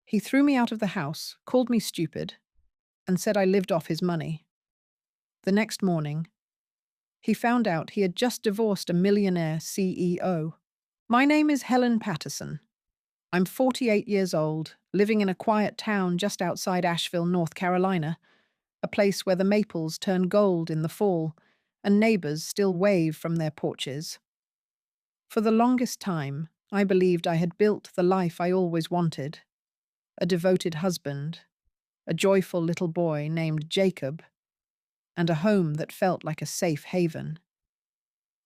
He threw me out of the house, called me stupid, and said I lived off his money. The next morning, he found out he had just divorced a millionaire CEO. My name is Helen Patterson. I'm 48 years old, living in a quiet town just outside Asheville, North Carolina, a place where the maples turn gold in the fall and neighbors still wave from their porches. For the longest time, I believed I had built the life I always wanted: a devoted husband, a joyful little boy named Jacob, and a home that felt like a safe haven.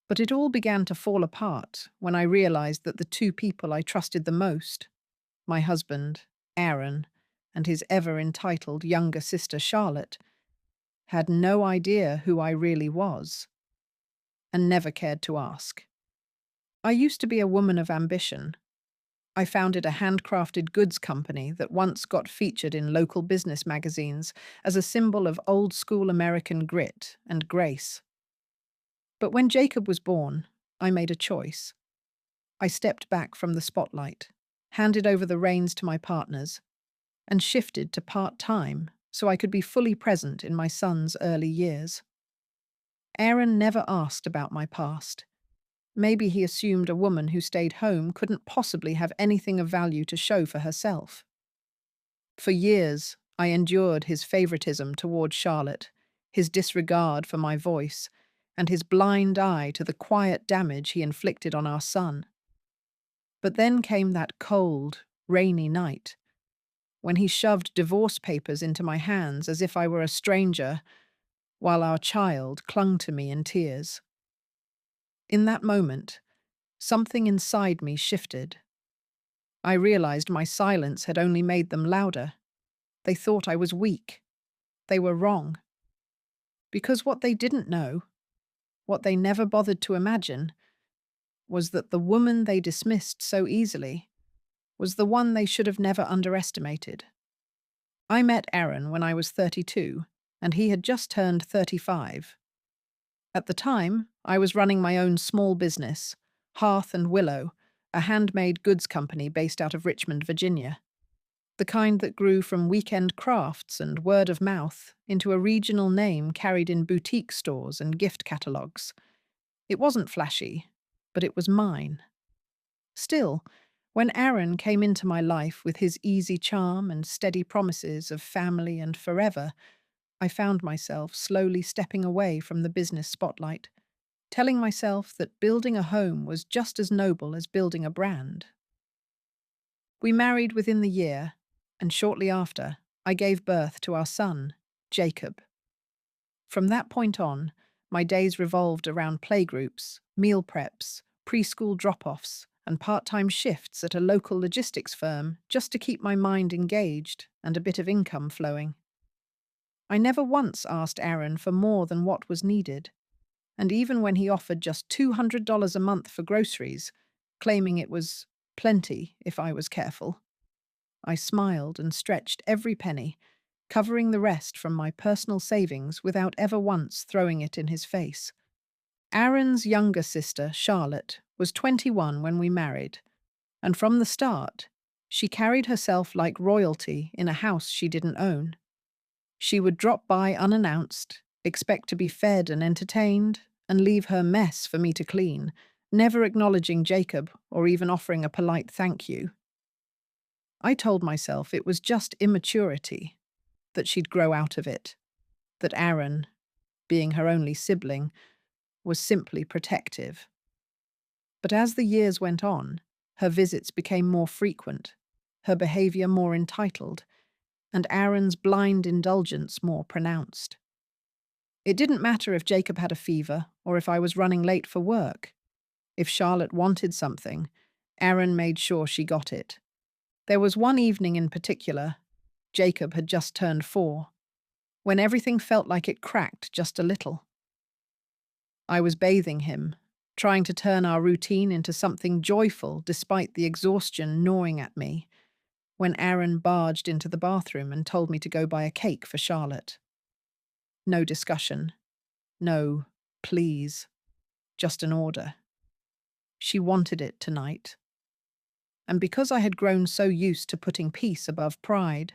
But it all began to fall apart when I realized that the two people I trusted the most, my husband, Aaron, and his ever-entitled younger sister, Charlotte, had no idea who I really was, and never cared to ask. I used to be a woman of ambition. I founded a handcrafted goods company that once got featured in local business magazines as a symbol of old-school American grit and grace. But when Jacob was born, I made a choice. I stepped back from the spotlight, handed over the reins to my partners, and shifted to part-time so I could be fully present in my son's early years. Aaron never asked about my past. Maybe he assumed a woman who stayed home couldn't possibly have anything of value to show for herself. For years, I endured his favoritism toward Charlotte, his disregard for my voice, and his blind eye to the quiet damage he inflicted on our son. But then came that cold, rainy night, when he shoved divorce papers into my hands as if I were a stranger, while our child clung to me in tears. In that moment, something inside me shifted. I realized my silence had only made them louder. They thought I was weak. They were wrong. Because what they didn't know, what they never bothered to imagine, was that the woman they dismissed so easily was the one they should have never underestimated. I met Aaron when I was 32, and he had just turned 35. At the time, I was running my own small business, Hearth and Willow, a handmade goods company based out of Richmond, Virginia. The kind that grew from weekend crafts and word of mouth into a regional name carried in boutique stores and gift catalogues. It wasn't flashy, but it was mine. Still, when Aaron came into my life with his easy charm and steady promises of family and forever, I found myself slowly stepping away from the business spotlight, telling myself that building a home was just as noble as building a brand. We married within the year, and shortly after, I gave birth to our son, Jacob. From that point on, my days revolved around playgroups, meal preps, preschool drop-offs, and part-time shifts at a local logistics firm just to keep my mind engaged and a bit of income flowing. I never once asked Aaron for more than what was needed, and even when he offered just $200 a month for groceries, claiming it was plenty if I was careful, I smiled and stretched every penny, covering the rest from my personal savings without ever once throwing it in his face. Aaron's younger sister, Charlotte, was 21 when we married, and from the start, she carried herself like royalty in a house she didn't own. She would drop by unannounced, expect to be fed and entertained, and leave her mess for me to clean, never acknowledging Jacob or even offering a polite thank you. I told myself it was just immaturity, that she'd grow out of it, that Aaron, being her only sibling, was simply protective. But as the years went on, her visits became more frequent, her behavior more entitled, and Aaron's blind indulgence more pronounced. It didn't matter if Jacob had a fever or if I was running late for work. If Charlotte wanted something, Aaron made sure she got it. There was one evening in particular, Jacob had just turned 4, when everything felt like it cracked just a little. I was bathing him, trying to turn our routine into something joyful despite the exhaustion gnawing at me, when Aaron barged into the bathroom and told me to go buy a cake for Charlotte. No discussion. No, please. Just an order. She wanted it tonight. and because I had grown so used to putting peace above pride,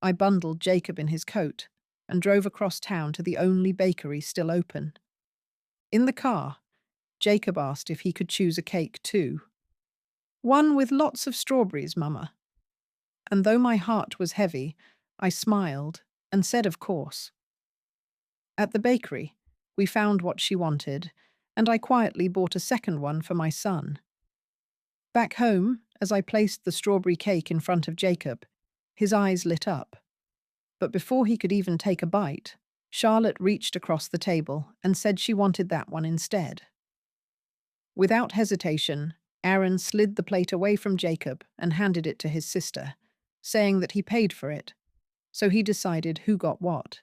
I bundled Jacob in his coat and drove across town to the only bakery still open. In the car, Jacob asked if he could choose a cake too. One with lots of strawberries, Mama. And though my heart was heavy, I smiled and said of course. At the bakery, we found what she wanted, and I quietly bought a second one for my son. Back home, as I placed the strawberry cake in front of Jacob, his eyes lit up. But before he could even take a bite, Charlotte reached across the table and said she wanted that one instead. Without hesitation, Aaron slid the plate away from Jacob and handed it to his sister, saying that he paid for it, so he decided who got what.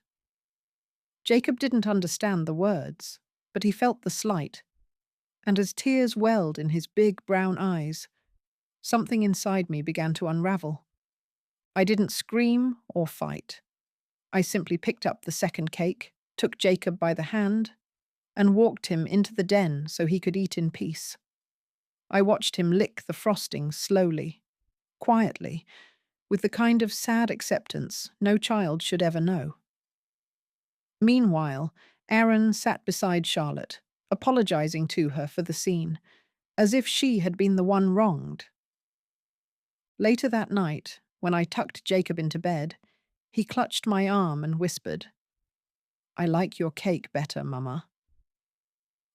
Jacob didn't understand the words, but he felt the slight, and as tears welled in his big brown eyes, something inside me began to unravel. I didn't scream or fight. I simply picked up the second cake, took Jacob by the hand, and walked him into the den so he could eat in peace. I watched him lick the frosting slowly, quietly, with the kind of sad acceptance no child should ever know. Meanwhile, Aaron sat beside Charlotte, apologizing to her for the scene, as if she had been the one wronged. Later that night, when I tucked Jacob into bed, he clutched my arm and whispered, "I like your cake better, Mama."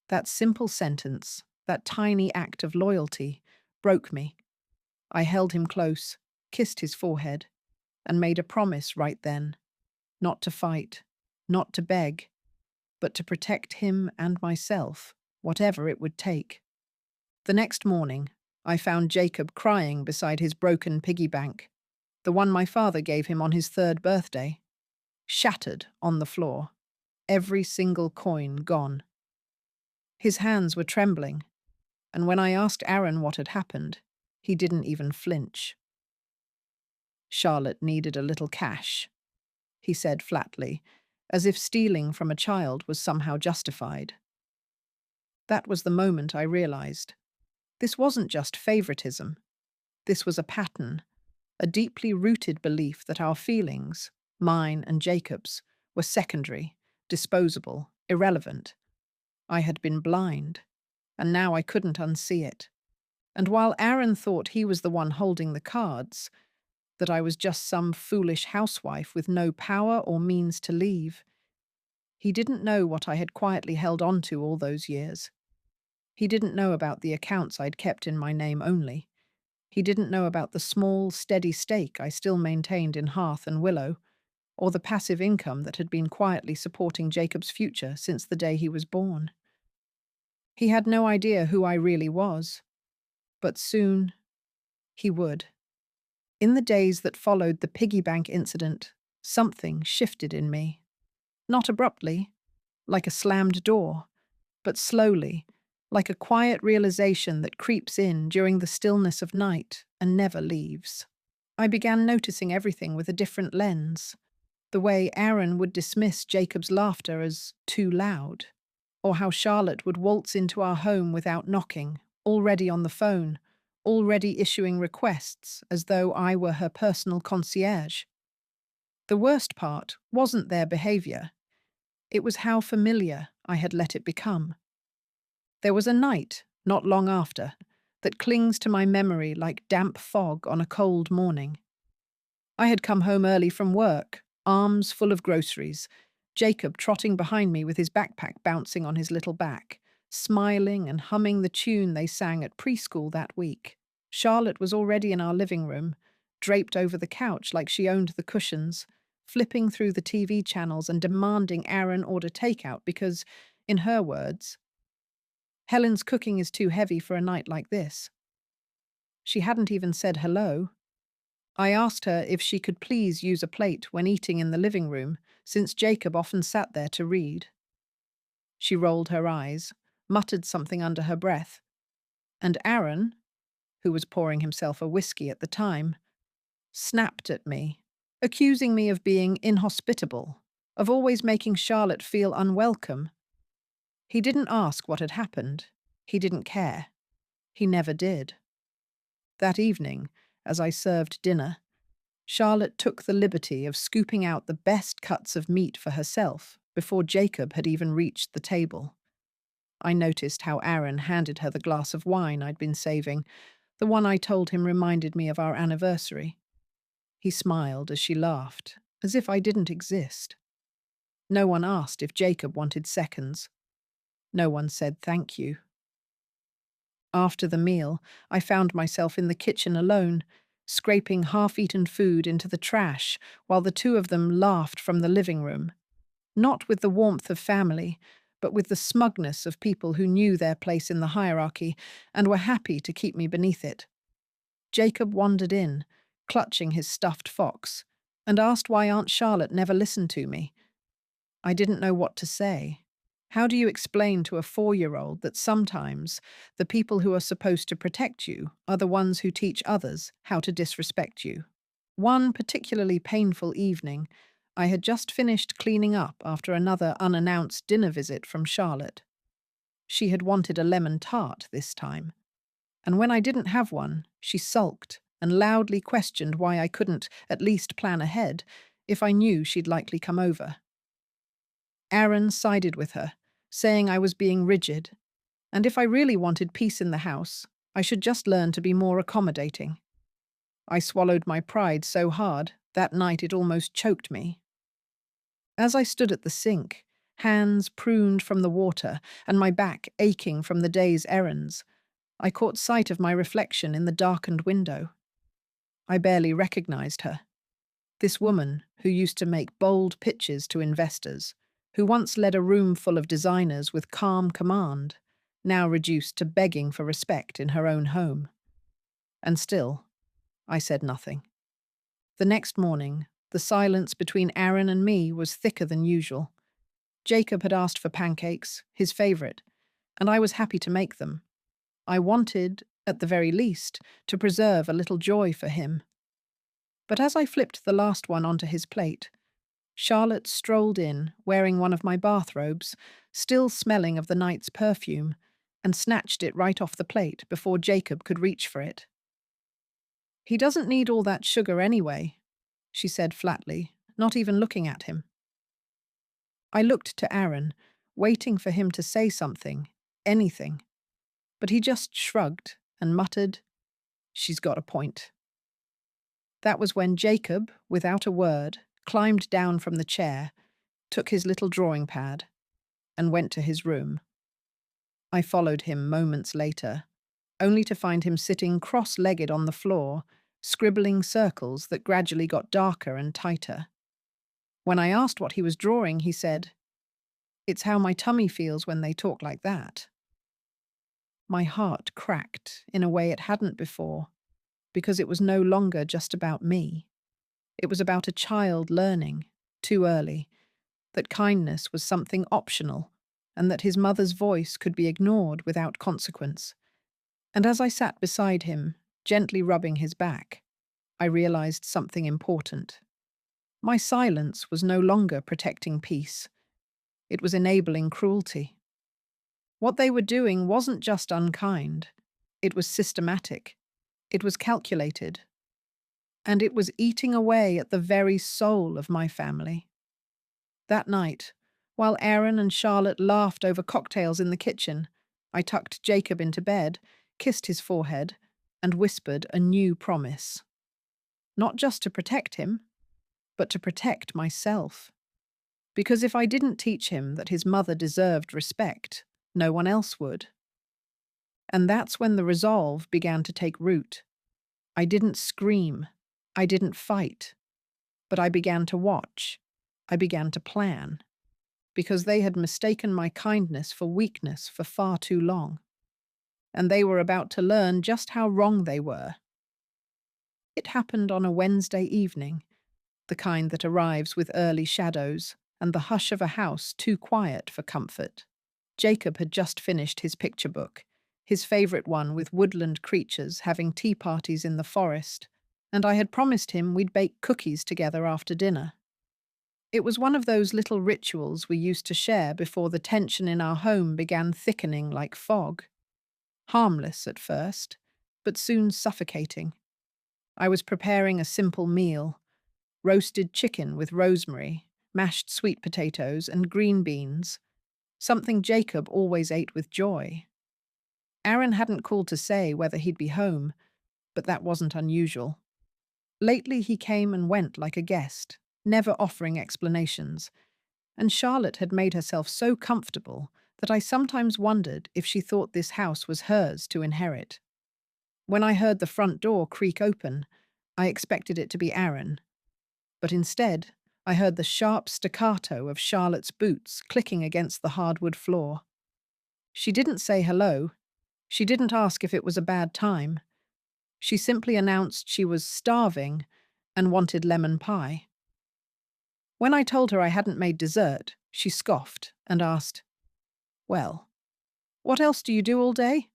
That simple sentence, that tiny act of loyalty, broke me. I held him close, kissed his forehead, and made a promise right then, not to fight, not to beg, but to protect him and myself, whatever it would take. The next morning, I found Jacob crying beside his broken piggy bank, the one my father gave him on his 3rd birthday, shattered on the floor, every single coin gone. His hands were trembling, and when I asked Aaron what had happened, he didn't even flinch. "Charlotte needed a little cash," he said flatly, as if stealing from a child was somehow justified. That was the moment I realized. This wasn't just favoritism. This was a pattern, a deeply rooted belief that our feelings, mine and Jacob's, were secondary, disposable, irrelevant. I had been blind, and now I couldn't unsee it. And while Aaron thought he was the one holding the cards, that I was just some foolish housewife with no power or means to leave, he didn't know what I had quietly held on to all those years. He didn't know about the accounts I'd kept in my name only. He didn't know about the small, steady stake I still maintained in Hearth and Willow, or the passive income that had been quietly supporting Jacob's future since the day he was born. He had no idea who I really was, but soon he would. In the days that followed the piggy bank incident, something shifted in me. Not abruptly, like a slammed door, but slowly, like a quiet realization that creeps in during the stillness of night and never leaves. I began noticing everything with a different lens. The way Aaron would dismiss Jacob's laughter as too loud, or how Charlotte would waltz into our home without knocking, already on the phone, already issuing requests as though I were her personal concierge. The worst part wasn't their behavior. It was how familiar I had let it become. There was a night, not long after, that clings to my memory like damp fog on a cold morning. I had come home early from work, arms full of groceries, Jacob trotting behind me with his backpack bouncing on his little back, smiling and humming the tune they sang at preschool that week. Charlotte was already in our living room, draped over the couch like she owned the cushions, flipping through the TV channels and demanding Aaron order takeout because, in her words, "Helen's cooking is too heavy for a night like this." She hadn't even said hello. I asked her if she could please use a plate when eating in the living room, since Jacob often sat there to read. She rolled her eyes, muttered something under her breath, and Aaron, who was pouring himself a whiskey at the time, snapped at me, accusing me of being inhospitable, of always making Charlotte feel unwelcome. He didn't ask what had happened. He didn't care. He never did. That evening, as I served dinner, Charlotte took the liberty of scooping out the best cuts of meat for herself before Jacob had even reached the table. I noticed how Aaron handed her the glass of wine I'd been saving, the one I told him reminded me of our anniversary. He smiled as she laughed, as if I didn't exist. No one asked if Jacob wanted seconds. No one said thank you. After the meal, I found myself in the kitchen alone, scraping half-eaten food into the trash while the two of them laughed from the living room, not with the warmth of family, but with the smugness of people who knew their place in the hierarchy and were happy to keep me beneath it. Jacob wandered in, clutching his stuffed fox, and asked why Aunt Charlotte never listened to me. I didn't know what to say. How do you explain to a 4-year-old that sometimes the people who are supposed to protect you are the ones who teach others how to disrespect you? One particularly painful evening, I had just finished cleaning up after another unannounced dinner visit from Charlotte. She had wanted a lemon tart this time, and when I didn't have one, she sulked and loudly questioned why I couldn't at least plan ahead if I knew she'd likely come over. Aaron sided with her, saying I was being rigid, and if I really wanted peace in the house, I should just learn to be more accommodating. I swallowed my pride so hard, that night it almost choked me. As I stood at the sink, hands pruned from the water and my back aching from the day's errands, I caught sight of my reflection in the darkened window. I barely recognized her. This woman who used to make bold pitches to investors, who once led a room full of designers with calm command, now reduced to begging for respect in her own home. And still, I said nothing. The next morning, the silence between Aaron and me was thicker than usual. Jacob had asked for pancakes, his favorite, and I was happy to make them. I wanted, at the very least, to preserve a little joy for him. But as I flipped the last one onto his plate, Charlotte strolled in, wearing one of my bathrobes, still smelling of the night's perfume, and snatched it right off the plate before Jacob could reach for it. "He doesn't need all that sugar anyway," she said flatly, not even looking at him. I looked to Aaron, waiting for him to say something, anything, but he just shrugged and muttered, "She's got a point." That was when Jacob, without a word, climbed down from the chair, took his little drawing pad, and went to his room. I followed him moments later, only to find him sitting cross-legged on the floor, scribbling circles that gradually got darker and tighter. When I asked what he was drawing, he said, "It's how my tummy feels when they talk like that." My heart cracked in a way it hadn't before, because it was no longer just about me. It was about a child learning, too early, that kindness was something optional and that his mother's voice could be ignored without consequence. And as I sat beside him, gently rubbing his back, I realized something important. My silence was no longer protecting peace. It was enabling cruelty. What they were doing wasn't just unkind. It was systematic. It was calculated. And it was eating away at the very soul of my family. That night, while Aaron and Charlotte laughed over cocktails in the kitchen, I tucked Jacob into bed, kissed his forehead, and whispered a new promise. Not just to protect him, but to protect myself. Because if I didn't teach him that his mother deserved respect, no one else would. And that's when the resolve began to take root. I didn't scream. I didn't fight. But I began to watch. I began to plan. Because they had mistaken my kindness for weakness for far too long. And they were about to learn just how wrong they were. It happened on a Wednesday evening, the kind that arrives with early shadows and the hush of a house too quiet for comfort. Jacob had just finished his picture book, his favourite one with woodland creatures having tea parties in the forest, and I had promised him we'd bake cookies together after dinner. It was one of those little rituals we used to share before the tension in our home began thickening like fog. Harmless at first, but soon suffocating. I was preparing a simple meal: roasted chicken with rosemary, mashed sweet potatoes, and green beans, something Jacob always ate with joy. Aaron hadn't called to say whether he'd be home, but that wasn't unusual. Lately he came and went like a guest, never offering explanations, and Charlotte had made herself so comfortable that I sometimes wondered if she thought this house was hers to inherit. When I heard the front door creak open, I expected it to be Aaron, but instead I heard the sharp staccato of Charlotte's boots clicking against the hardwood floor. She didn't say hello. She didn't ask if it was a bad time. She simply announced she was starving and wanted lemon pie. When I told her I hadn't made dessert, she scoffed and asked, "Well, what else do you do all day?"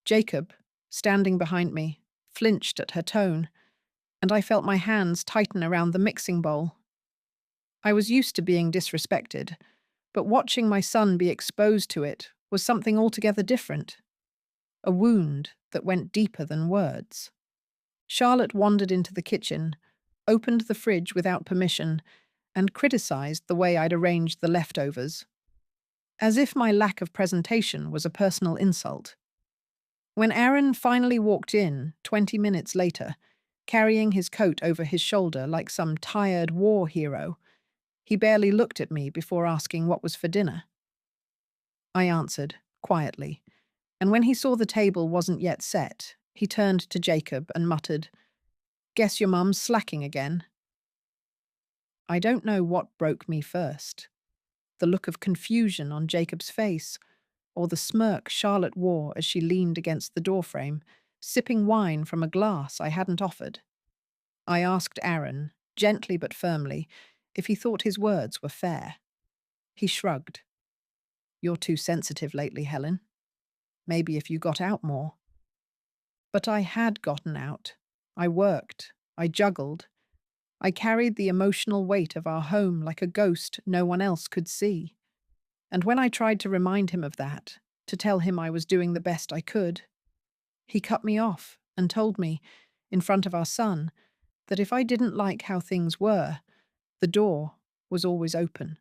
Jacob, standing behind me, flinched at her tone, and I felt my hands tighten around the mixing bowl. I was used to being disrespected, but watching my son be exposed to it was something altogether different. A wound that went deeper than words. Charlotte wandered into the kitchen, opened the fridge without permission, and criticized the way I'd arranged the leftovers, as if my lack of presentation was a personal insult. When Aaron finally walked in 20 minutes later, carrying his coat over his shoulder like some tired war hero, he barely looked at me before asking what was for dinner. I answered, quietly, and when he saw the table wasn't yet set, he turned to Jacob and muttered, "Guess your mum's slacking again." I don't know what broke me first: the look of confusion on Jacob's face, or the smirk Charlotte wore as she leaned against the doorframe, sipping wine from a glass I hadn't offered. I asked Aaron, gently but firmly, if he thought his words were fair. He shrugged. "You're too sensitive lately, Helen. Maybe if you got out more." But I had gotten out. I worked. I juggled. I carried the emotional weight of our home like a ghost no one else could see. And when I tried to remind him of that, to tell him I was doing the best I could, he cut me off and told me, in front of our son, that if I didn't like how things were, the door was always open.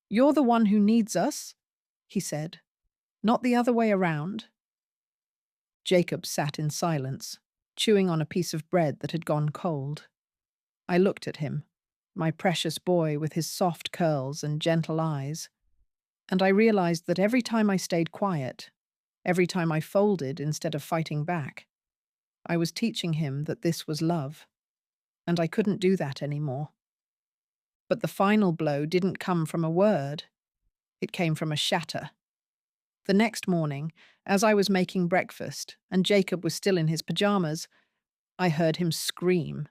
"You're the one who needs us," he said, "not the other way around." Jacob sat in silence, chewing on a piece of bread that had gone cold. I looked at him, my precious boy with his soft curls and gentle eyes, and I realized that every time I stayed quiet, every time I folded instead of fighting back, I was teaching him that this was love, and I couldn't do that anymore. But the final blow didn't come from a word. It came from a shatter. The next morning, as I was making breakfast and Jacob was still in his pajamas, I heard him scream.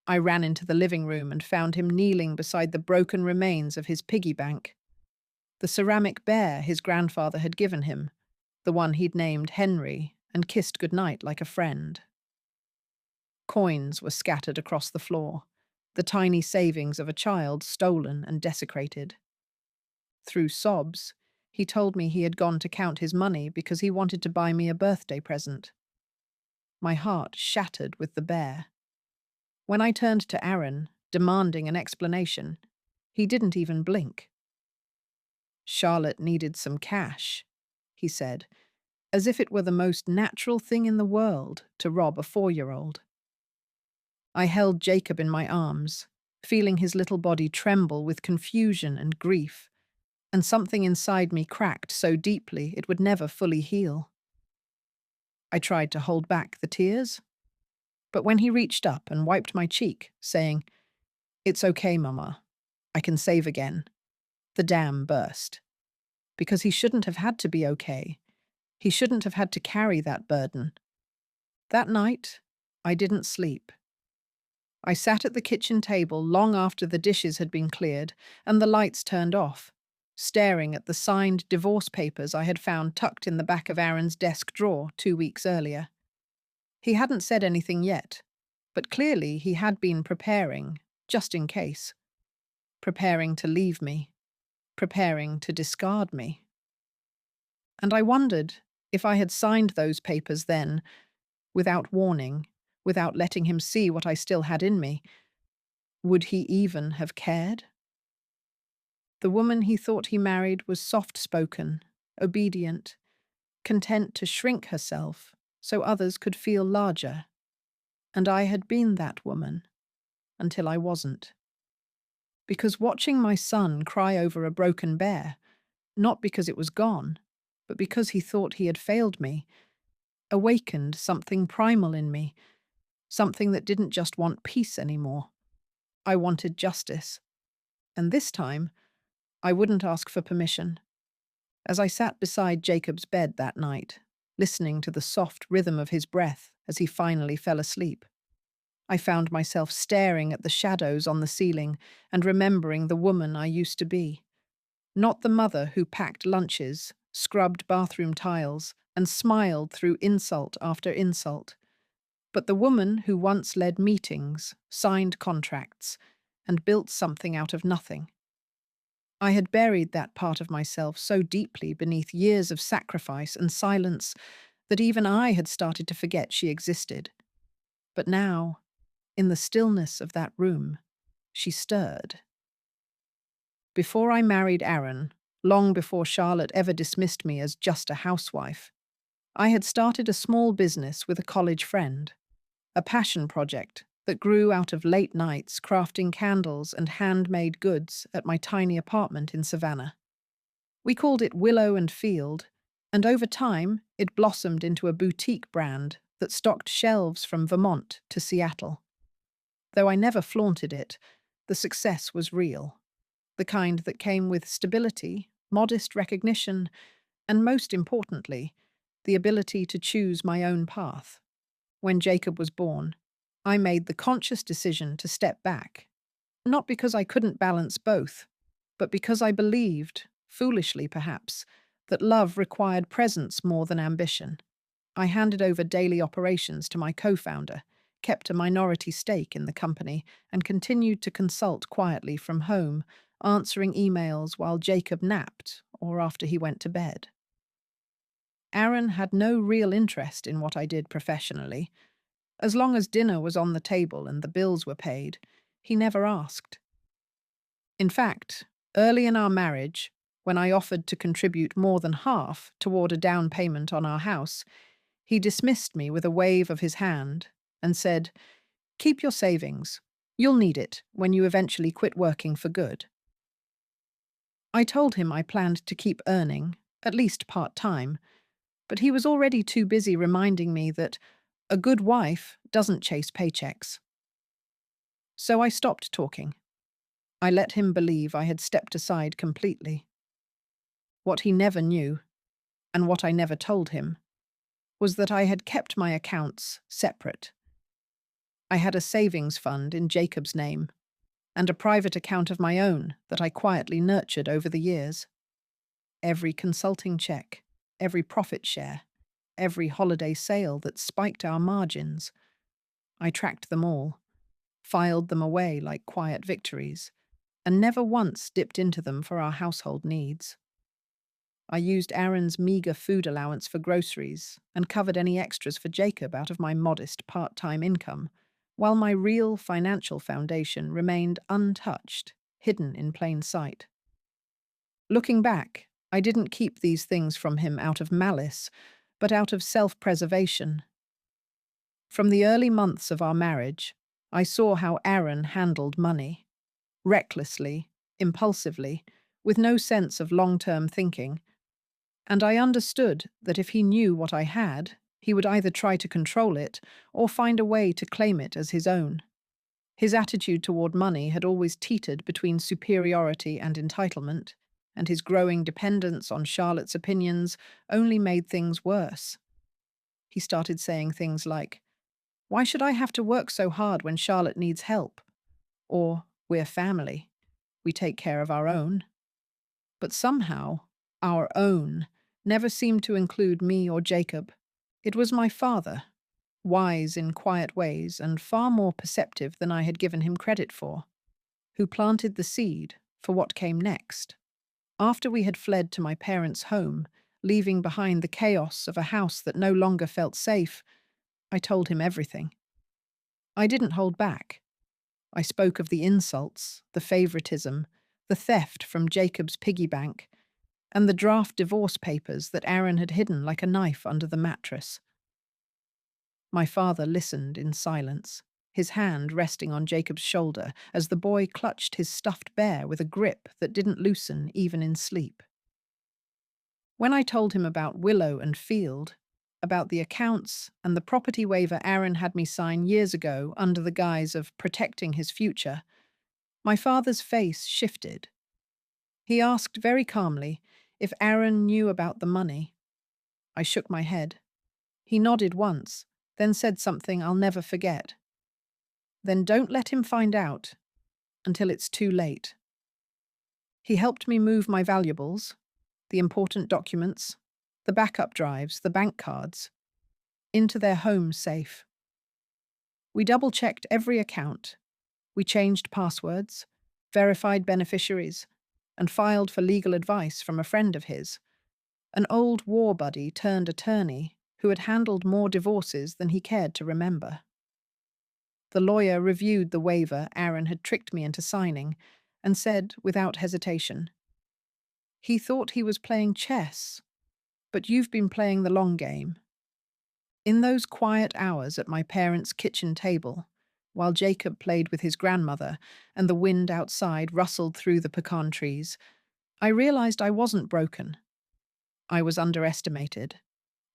I ran into the living room and found him kneeling beside the broken remains of his piggy bank. The ceramic bear his grandfather had given him, the one he'd named Henry and kissed goodnight like a friend. Coins were scattered across the floor, the tiny savings of a child stolen and desecrated. Through sobs, he told me he had gone to count his money because he wanted to buy me a birthday present. My heart shattered with the bear. When I turned to Aaron, demanding an explanation, he didn't even blink. "Charlotte needed some cash," he said, as if it were the most natural thing in the world to rob a 4-year-old. I held Jacob in my arms, feeling his little body tremble with confusion and grief, and something inside me cracked so deeply it would never fully heal. I tried to hold back the tears, but when he reached up and wiped my cheek, saying, "It's okay, Mama, I can save again," the dam burst. Because he shouldn't have had to be okay. He shouldn't have had to carry that burden. That night, I didn't sleep. I sat at the kitchen table long after the dishes had been cleared and the lights turned off, staring at the signed divorce papers I had found tucked in the back of Aaron's desk drawer 2 weeks earlier. He hadn't said anything yet, but clearly he had been preparing, just in case. Preparing to leave me. Preparing to discard me. And I wondered If I had signed those papers then, without warning, without letting him see what I still had in me, would he even have cared? The woman he thought he married was soft-spoken, obedient, content to shrink herself so others could feel larger. And I had been that woman, until I wasn't. Because watching my son cry over a broken bear, not because it was gone, but because he thought he had failed me, awakened something primal in me, something that didn't just want peace anymore. I wanted justice. And this time, I wouldn't ask for permission. As I sat beside Jacob's bed that night, listening to the soft rhythm of his breath as he finally fell asleep, I found myself staring at the shadows on the ceiling and remembering the woman I used to be. Not the mother who packed lunches, scrubbed bathroom tiles, and smiled through insult after insult, but the woman who once led meetings, signed contracts, and built something out of nothing. I had buried that part of myself so deeply beneath years of sacrifice and silence that even I had started to forget she existed. But now, in the stillness of that room, she stirred. Before I married Aaron, long before Charlotte ever dismissed me as just a housewife, I had started a small business with a college friend, a passion project that grew out of late nights crafting candles and handmade goods at my tiny apartment in Savannah. We called it Willow and Field, and over time it blossomed into a boutique brand that stocked shelves from Vermont to Seattle. Though I never flaunted it, the success was real, the kind that came with stability, modest recognition, and most importantly, the ability to choose my own path. When Jacob was born, I made the conscious decision to step back, not because I couldn't balance both, but because I believed, foolishly perhaps, that love required presence more than ambition. I handed over daily operations to my co-founder, kept a minority stake in the company, and continued to consult quietly from home, answering emails while Jacob napped or after he went to bed. Aaron had no real interest in what I did professionally. As long as dinner was on the table and the bills were paid, he never asked. In fact, early in our marriage, when I offered to contribute more than half toward a down payment on our house, he dismissed me with a wave of his hand and said, "Keep your savings. You'll need it when you eventually quit working for good." I told him I planned to keep earning, at least part-time, but he was already too busy reminding me that a good wife doesn't chase paychecks. So I stopped talking. I let him believe I had stepped aside completely. What he never knew, and what I never told him, was that I had kept my accounts separate. I had a savings fund in Jacob's name, and a private account of my own that I quietly nurtured over the years. Every consulting check, every profit share, every holiday sale that spiked our margins, I tracked them all, filed them away like quiet victories, and never once dipped into them for our household needs. I used Aaron's meager food allowance for groceries and covered any extras for Jacob out of my modest part-time income, while my real financial foundation remained untouched, hidden in plain sight. Looking back, I didn't keep these things from him out of malice, but out of self-preservation. From the early months of our marriage, I saw how Aaron handled money. Recklessly, impulsively, with no sense of long-term thinking, and I understood that if he knew what I had, he would either try to control it or find a way to claim it as his own. His attitude toward money had always teetered between superiority and entitlement, and his growing dependence on Charlotte's opinions only made things worse. He started saying things like, "Why should I have to work so hard when Charlotte needs help?" Or, "We're family. We take care of our own." But somehow, our own never seemed to include me or Jacob. It was my father, wise in quiet ways and far more perceptive than I had given him credit for, who planted the seed for what came next. After we had fled to my parents' home, leaving behind the chaos of a house that no longer felt safe, I told him everything. I didn't hold back. I spoke of the insults, the favoritism, the theft from Jacob's piggy bank, and the draft divorce papers that Aaron had hidden like a knife under the mattress. My father listened in silence, his hand resting on Jacob's shoulder as the boy clutched his stuffed bear with a grip that didn't loosen even in sleep. When I told him about Willow and Field, about the accounts and the property waiver Aaron had me sign years ago under the guise of protecting his future, my father's face shifted. He asked very calmly if Aaron knew about the money. I shook my head. He nodded once, then said something I'll never forget. Then don't let him find out until it's too late. He helped me move my valuables, the important documents, the backup drives, the bank cards, into their home safe. We double-checked every account. We changed passwords, verified beneficiaries, and filed for legal advice from a friend of his, an old war buddy turned attorney who had handled more divorces than he cared to remember. The lawyer reviewed the waiver Aaron had tricked me into signing and said, without hesitation, "He thought he was playing chess, but you've been playing the long game." In those quiet hours at my parents' kitchen table, while Jacob played with his grandmother and the wind outside rustled through the pecan trees, I realized I wasn't broken. I was underestimated,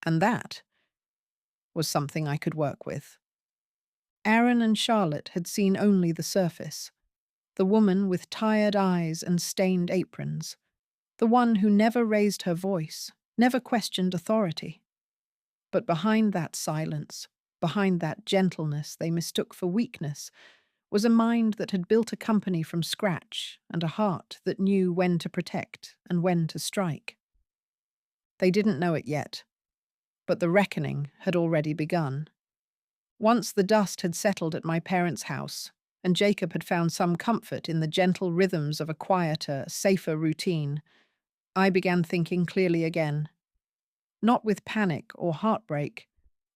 and that was something I could work with. Aaron and Charlotte had seen only the surface, the woman with tired eyes and stained aprons, the one who never raised her voice, never questioned authority. But behind that silence, behind that gentleness they mistook for weakness, was a mind that had built a company from scratch and a heart that knew when to protect and when to strike. They didn't know it yet, but the reckoning had already begun. Once the dust had settled at my parents' house, and Jacob had found some comfort in the gentle rhythms of a quieter, safer routine, I began thinking clearly again. Not with panic or heartbreak,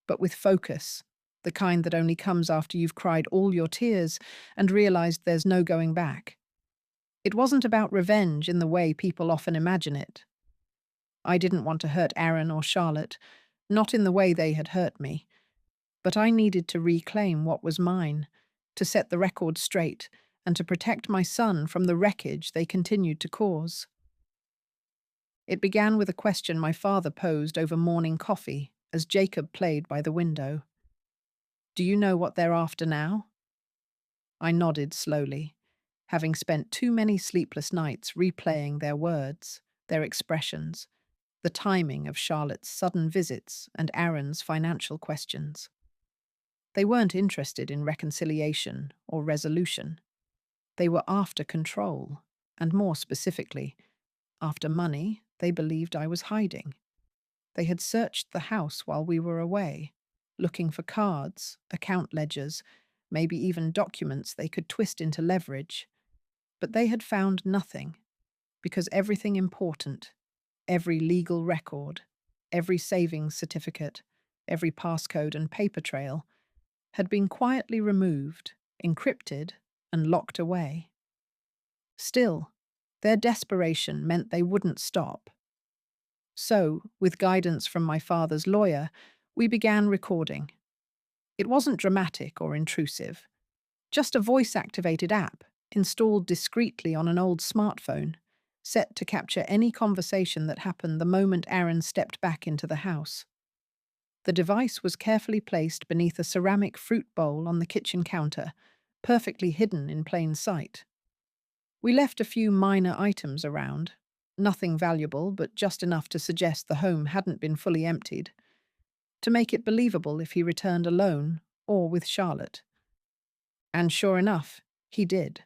but with focus, the kind that only comes after you've cried all your tears and realized there's no going back. It wasn't about revenge in the way people often imagine it. I didn't want to hurt Aaron or Charlotte, not in the way they had hurt me. But I needed to reclaim what was mine, to set the record straight, and to protect my son from the wreckage they continued to cause. It began with a question my father posed over morning coffee as Jacob played by the window. "Do you know what they're after now?" I nodded slowly, having spent too many sleepless nights replaying their words, their expressions, the timing of Charlotte's sudden visits and Aaron's financial questions. They weren't interested in reconciliation or resolution. They were after control, and more specifically, after money they believed I was hiding. They had searched the house while we were away, looking for cards, account ledgers, maybe even documents they could twist into leverage. But they had found nothing, because everything important, every legal record, every savings certificate, every passcode and paper trail, had been quietly removed, encrypted, and locked away. Still, their desperation meant they wouldn't stop. So, with guidance from my father's lawyer, we began recording. It wasn't dramatic or intrusive, just a voice-activated app installed discreetly on an old smartphone, set to capture any conversation that happened the moment Aaron stepped back into the house. The device was carefully placed beneath a ceramic fruit bowl on the kitchen counter, perfectly hidden in plain sight. We left a few minor items around, nothing valuable but just enough to suggest the home hadn't been fully emptied, to make it believable if he returned alone or with Charlotte. And sure enough, he did.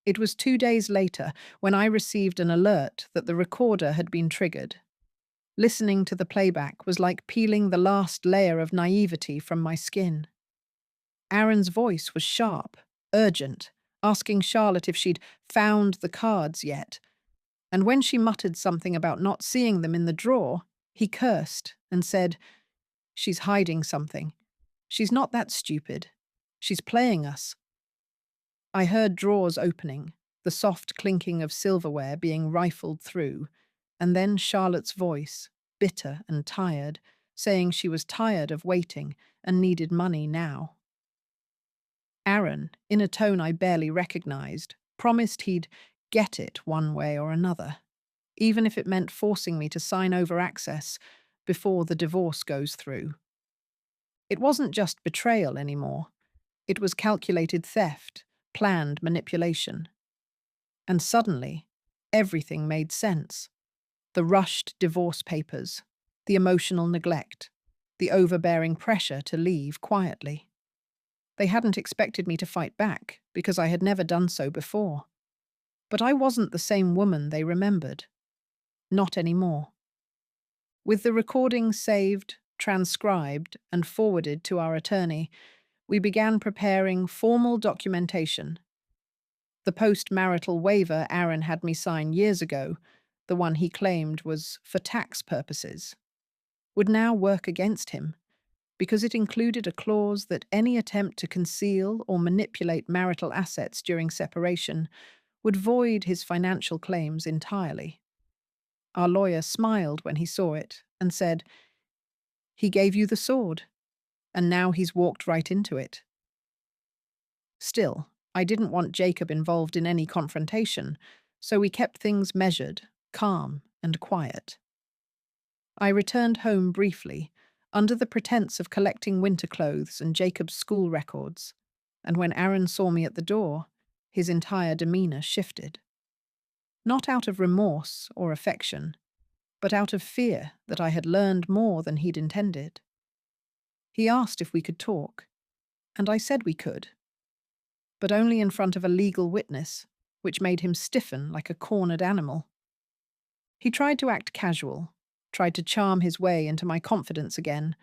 It was 2 days later when I received an alert that the recorder had been triggered. Listening to the playback was like peeling the last layer of naivety from my skin. Aaron's voice was sharp, urgent, asking Charlotte if she'd found the cards yet. And when she muttered something about not seeing them in the drawer, he cursed and said, "She's hiding something. She's not that stupid. She's playing us." I heard drawers opening, the soft clinking of silverware being rifled through, and then Charlotte's voice, bitter and tired, saying she was tired of waiting and needed money now. Aaron, in a tone I barely recognized, promised he'd get it one way or another, even if it meant forcing me to sign over access before the divorce goes through. It wasn't just betrayal anymore. It was calculated theft, planned manipulation. And suddenly, everything made sense. The rushed divorce papers, the emotional neglect, the overbearing pressure to leave quietly. They hadn't expected me to fight back because I had never done so before. But I wasn't the same woman they remembered. Not anymore. With the recordings saved, transcribed, and forwarded to our attorney, we began preparing formal documentation. The post-marital waiver Aaron had me sign years ago, the one he claimed was for tax purposes, would now work against him because it included a clause that any attempt to conceal or manipulate marital assets during separation would void his financial claims entirely. Our lawyer smiled when he saw it and said, "He gave you the sword, and now he's walked right into it." Still, I didn't want Jacob involved in any confrontation, so we kept things measured, calm, and quiet. I returned home briefly, under the pretense of collecting winter clothes and Jacob's school records, and when Aaron saw me at the door, his entire demeanor shifted. Not out of remorse or affection, but out of fear that I had learned more than he'd intended. He asked if we could talk, and I said we could, but only in front of a legal witness, which made him stiffen like a cornered animal. He tried to act casual, tried to charm his way into my confidence again,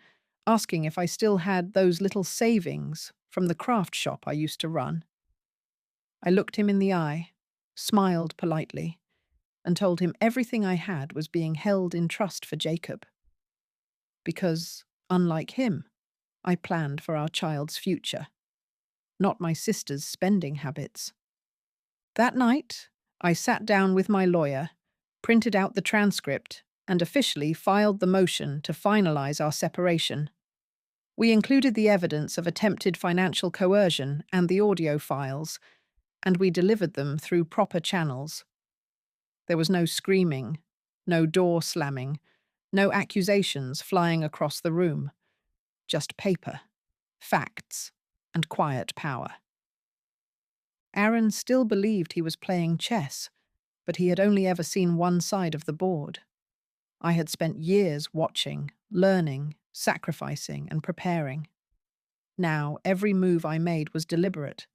asking if I still had those little savings from the craft shop I used to run. I looked him in the eye, smiled politely, and told him everything I had was being held in trust for Jacob. Because, unlike him, I planned for our child's future, not my sister's spending habits. That night, I sat down with my lawyer, printed out the transcript, and officially filed the motion to finalize our separation. We included the evidence of attempted financial coercion and the audio files, and we delivered them through proper channels. There was no screaming, no door slamming, no accusations flying across the room. Just paper, facts, and quiet power. Aaron still believed he was playing chess, but he had only ever seen one side of the board. I had spent years watching, learning, sacrificing, and preparing. Now, every move I made was deliberate.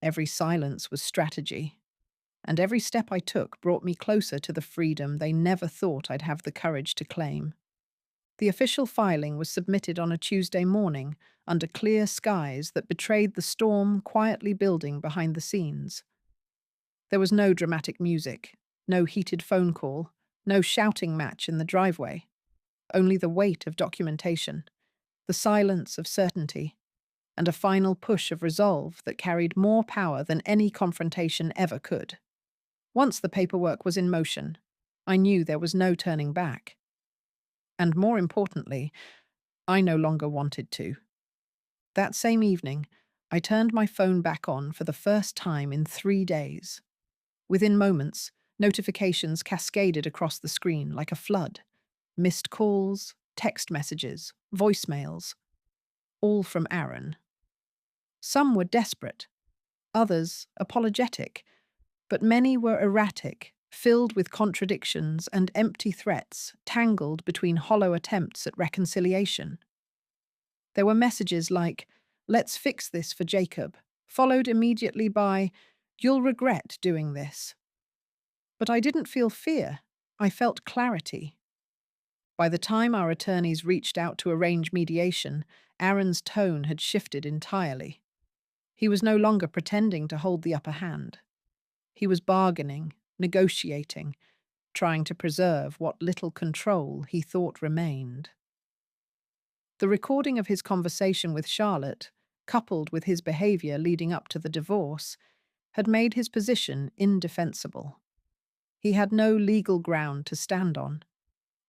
Every silence was strategy. And every step I took brought me closer to the freedom they never thought I'd have the courage to claim. The official filing was submitted on a Tuesday morning under clear skies that betrayed the storm quietly building behind the scenes. There was no dramatic music, no heated phone call, no shouting match in the driveway. Only the weight of documentation, the silence of certainty, and a final push of resolve that carried more power than any confrontation ever could. Once the paperwork was in motion, I knew there was no turning back. And more importantly, I no longer wanted to. That same evening, I turned my phone back on for the first time in 3 days. Within moments, notifications cascaded across the screen like a flood. Missed calls, text messages, voicemails, all from Aaron. Some were desperate, others apologetic, but many were erratic, filled with contradictions and empty threats, tangled between hollow attempts at reconciliation. There were messages like, "Let's fix this for Jacob," followed immediately by, "You'll regret doing this." But I didn't feel fear, I felt clarity. By the time our attorneys reached out to arrange mediation, Aaron's tone had shifted entirely. He was no longer pretending to hold the upper hand. He was bargaining, negotiating, trying to preserve what little control he thought remained. The recording of his conversation with Charlotte, coupled with his behavior leading up to the divorce, had made his position indefensible. He had no legal ground to stand on,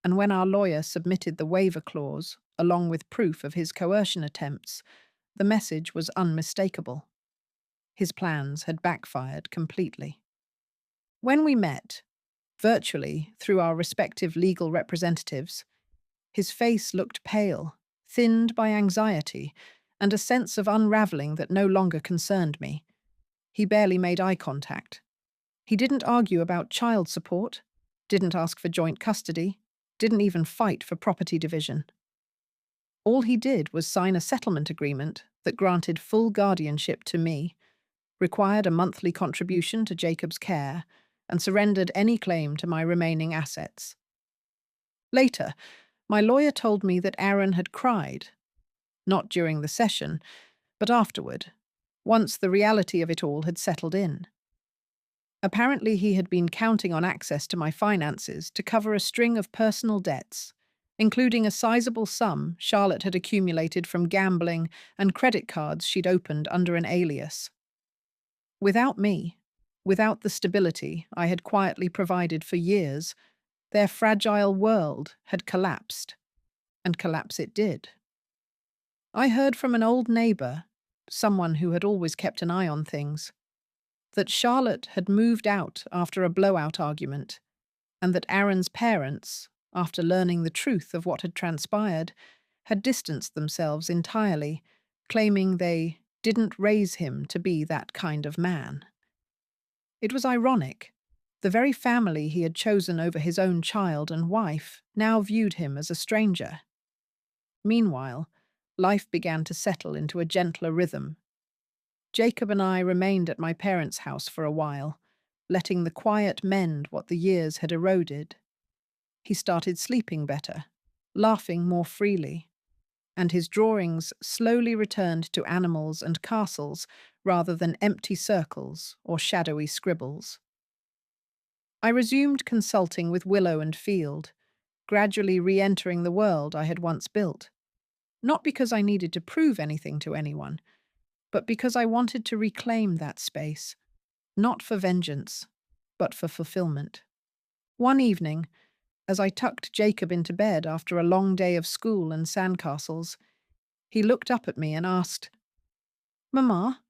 and when our lawyer submitted the waiver clause, along with proof of his coercion attempts, the message was unmistakable. His plans had backfired completely. When we met, virtually through our respective legal representatives, his face looked pale, thinned by anxiety and a sense of unravelling that no longer concerned me. He barely made eye contact. He didn't argue about child support, didn't ask for joint custody, didn't even fight for property division. All he did was sign a settlement agreement that granted full guardianship to me, required a monthly contribution to Jacob's care, and surrendered any claim to my remaining assets. Later, my lawyer told me that Aaron had cried, not during the session, but afterward, once the reality of it all had settled in. Apparently, he had been counting on access to my finances to cover a string of personal debts, including a sizable sum Charlotte had accumulated from gambling and credit cards she'd opened under an alias. Without me, without the stability I had quietly provided for years, their fragile world had collapsed, and collapse it did. I heard from an old neighbour, someone who had always kept an eye on things, that Charlotte had moved out after a blowout argument, and that Aaron's parents, after learning the truth of what had transpired, had distanced themselves entirely, claiming they didn't raise him to be that kind of man. It was ironic. The very family he had chosen over his own child and wife now viewed him as a stranger. Meanwhile, life began to settle into a gentler rhythm. Jacob and I remained at my parents' house for a while, letting the quiet mend what the years had eroded. He started sleeping better, laughing more freely, and his drawings slowly returned to animals and castles rather than empty circles or shadowy scribbles. I resumed consulting with Willow and Field, gradually re-entering the world I had once built, not because I needed to prove anything to anyone, but because I wanted to reclaim that space, not for vengeance, but for fulfillment. One evening, as I tucked Jacob into bed after a long day of school and sandcastles, he looked up at me and asked, "Mama,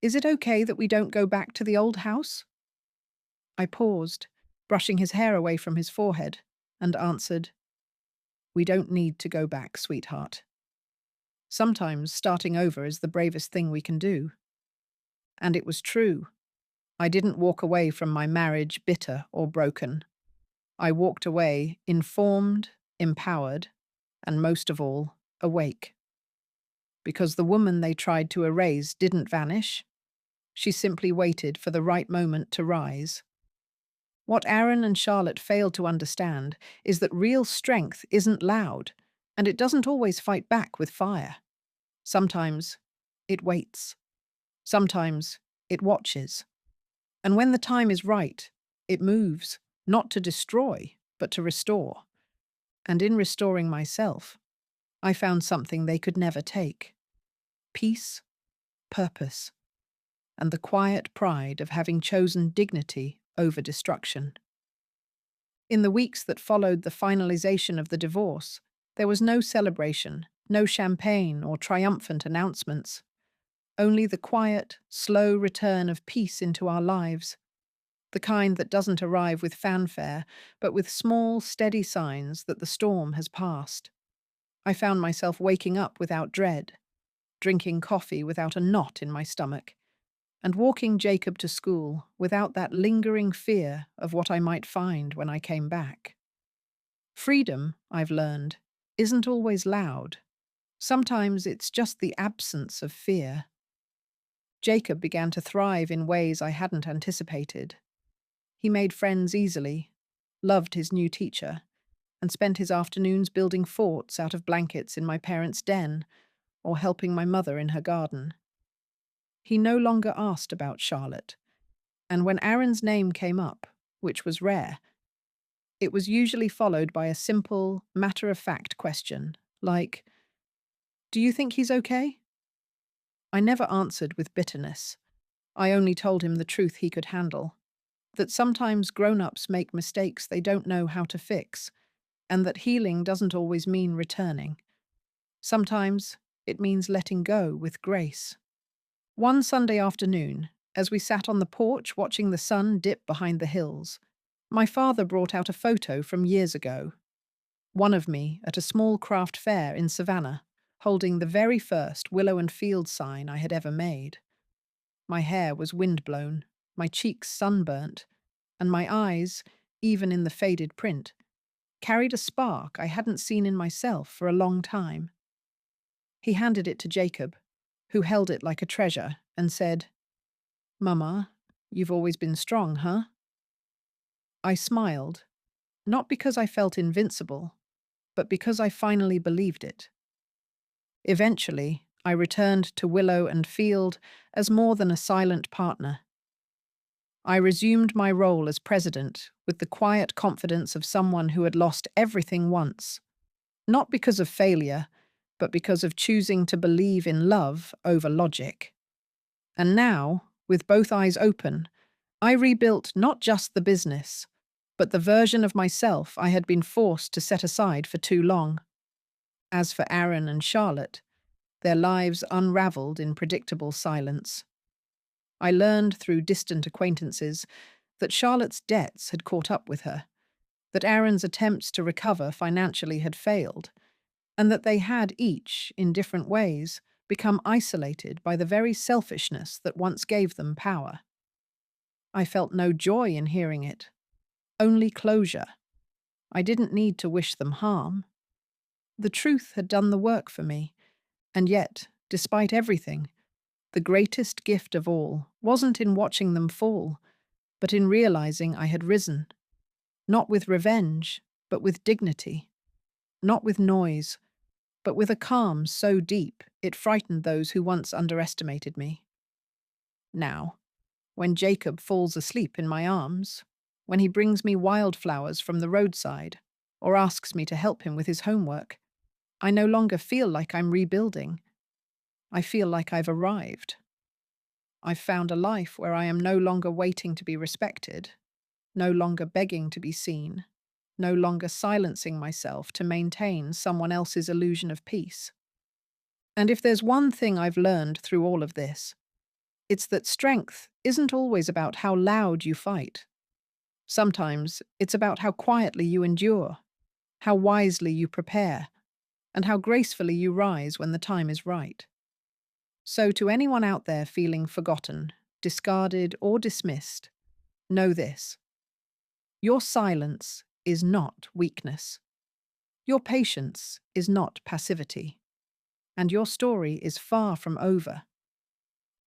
is it okay that we don't go back to the old house?" I paused, brushing his hair away from his forehead, and answered, "We don't need to go back, sweetheart. Sometimes starting over is the bravest thing we can do." And it was true. I didn't walk away from my marriage bitter or broken. I walked away informed, empowered, and most of all, awake. Because the woman they tried to erase didn't vanish. She simply waited for the right moment to rise. What Aaron and Charlotte failed to understand is that real strength isn't loud, and it doesn't always fight back with fire. Sometimes it waits. Sometimes it watches. And when the time is right, it moves, not to destroy, but to restore. And in restoring myself, I found something they could never take: peace, purpose, and the quiet pride of having chosen dignity over destruction. In the weeks that followed the finalization of the divorce, there was no celebration, no champagne or triumphant announcements. Only the quiet, slow return of peace into our lives, the kind that doesn't arrive with fanfare, but with small, steady signs that the storm has passed. I found myself waking up without dread, drinking coffee without a knot in my stomach, and walking Jacob to school without that lingering fear of what I might find when I came back. Freedom, I've learned, isn't always loud. Sometimes it's just the absence of fear. Jacob began to thrive in ways I hadn't anticipated. He made friends easily, loved his new teacher, and spent his afternoons building forts out of blankets in my parents' den or helping my mother in her garden. He no longer asked about Charlotte, and when Aaron's name came up, which was rare, It was usually followed by a simple, matter-of-fact question, like, "Do you think he's okay?" I never answered with bitterness. I only told him the truth he could handle, that sometimes grown-ups make mistakes they don't know how to fix, and that healing doesn't always mean returning. Sometimes it means letting go with grace. One Sunday afternoon, as we sat on the porch watching the sun dip behind the hills, my father brought out a photo from years ago. One of me at a small craft fair in Savannah, holding the very first willow and field sign I had ever made. My hair was windblown, my cheeks sunburnt, and my eyes, even in the faded print, carried a spark I hadn't seen in myself for a long time. He handed it to Jacob, who held it like a treasure, and said, "Mama, you've always been strong, huh?" I smiled, not because I felt invincible, but because I finally believed it. Eventually, I returned to Willow and Field as more than a silent partner. I resumed my role as president with the quiet confidence of someone who had lost everything once, not because of failure, but because of choosing to believe in love over logic. And now, with both eyes open, I rebuilt not just the business, but the version of myself I had been forced to set aside for too long. As for Aaron and Charlotte, their lives unraveled in predictable silence. I learned through distant acquaintances that Charlotte's debts had caught up with her, that Aaron's attempts to recover financially had failed, and that they had each, in different ways, become isolated by the very selfishness that once gave them power. I felt no joy in hearing it, only closure. I didn't need to wish them harm. The truth had done the work for me, and yet, despite everything, the greatest gift of all wasn't in watching them fall, but in realizing I had risen, not with revenge, but with dignity, not with noise, but with a calm so deep it frightened those who once underestimated me. Now, when Jacob falls asleep in my arms, when he brings me wildflowers from the roadside, or asks me to help him with his homework, I no longer feel like I'm rebuilding. I feel like I've arrived. I've found a life where I am no longer waiting to be respected, no longer begging to be seen, no longer silencing myself to maintain someone else's illusion of peace. And if there's one thing I've learned through all of this, it's that strength isn't always about how loud you fight. Sometimes it's about how quietly you endure, how wisely you prepare, and how gracefully you rise when the time is right. So to anyone out there feeling forgotten, discarded, or dismissed, know this: your silence is not weakness. Your patience is not passivity. And your story is far from over.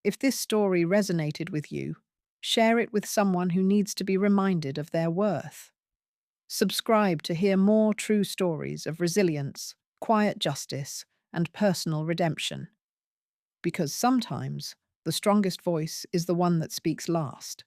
If this story resonated with you, share it with someone who needs to be reminded of their worth. Subscribe to hear more true stories of resilience, quiet justice, and personal redemption. Because sometimes the strongest voice is the one that speaks last.